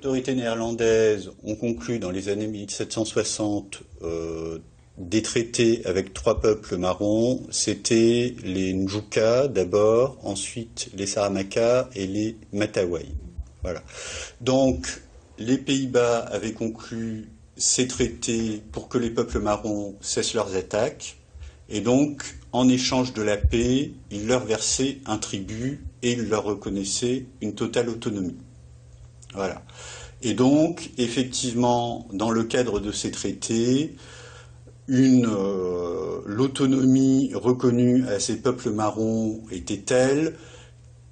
Les autorités néerlandaises ont conclu dans les années 1760 des traités avec 3 peuples marrons. C'était les Njuka d'abord, ensuite les Saramaka et les Matawai. Voilà. Donc les Pays-Bas avaient conclu ces traités pour que les peuples marrons cessent leurs attaques. Et donc, en échange de la paix, ils leur versaient un tribut et ils leur reconnaissaient une totale autonomie. Voilà. Et donc, effectivement, dans le cadre de ces traités, l'autonomie reconnue à ces peuples marrons était telle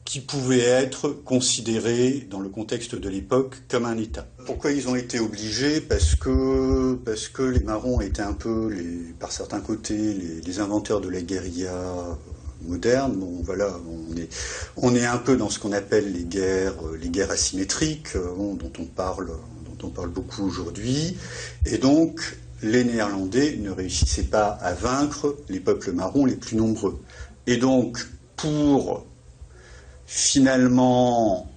qui pouvait être considérée, dans le contexte de l'époque, comme un État. Pourquoi ils ont été obligés? Parce que les marrons étaient un peu, par certains côtés, les inventeurs de la guérilla moderne. Bon, voilà, on est un peu dans ce qu'on appelle les guerres asymétriques, dont on parle beaucoup aujourd'hui. Et donc, les Néerlandais ne réussissaient pas à vaincre les peuples marrons les plus nombreux. Et donc, pour finalement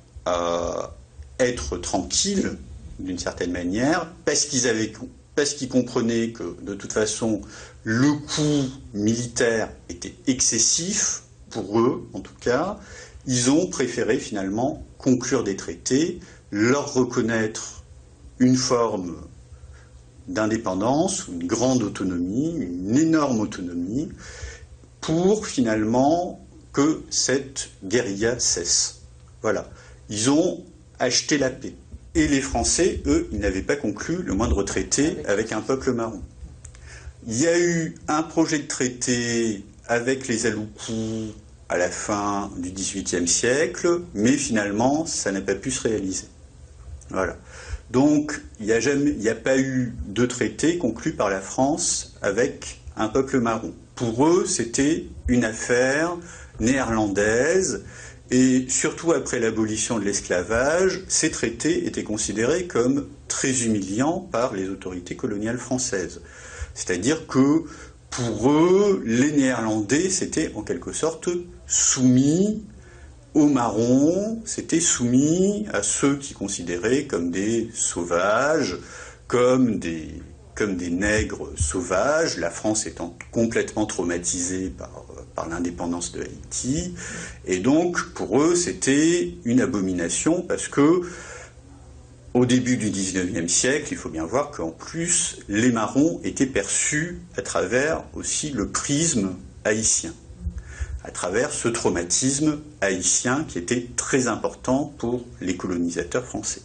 être tranquilles, d'une certaine manière, parce qu'ils comprenaient que, de toute façon, le coût militaire était excessif, pour eux en tout cas, ils ont préféré finalement conclure des traités, leur reconnaître une forme d'indépendance, une grande autonomie, une énorme autonomie, pour finalement que cette guérilla cesse. Voilà. Ils ont acheté la paix. Et les Français, eux, ils n'avaient pas conclu le moindre traité avec un peuple marron. Il y a eu un projet de traité avec les Aloukou à la fin du XVIIIe siècle, mais finalement, ça n'a pas pu se réaliser. Voilà. Donc, il n'y a pas eu de traité conclu par la France avec un peuple marron. Pour eux, c'était une affaire néerlandaise, et surtout après l'abolition de l'esclavage, ces traités étaient considérés comme très humiliants par les autorités coloniales françaises. C'est-à-dire que, pour eux, les Néerlandais s'étaient en quelque sorte soumis aux marrons, s'étaient soumis à ceux qui considéraient comme des sauvages, comme des nègres sauvages, la France étant complètement traumatisée par l'indépendance de Haïti. Et donc, pour eux, c'était une abomination parce que, au début du XIXe siècle, il faut bien voir qu'en plus, les marrons étaient perçus à travers aussi le prisme haïtien, à travers ce traumatisme haïtien qui était très important pour les colonisateurs français.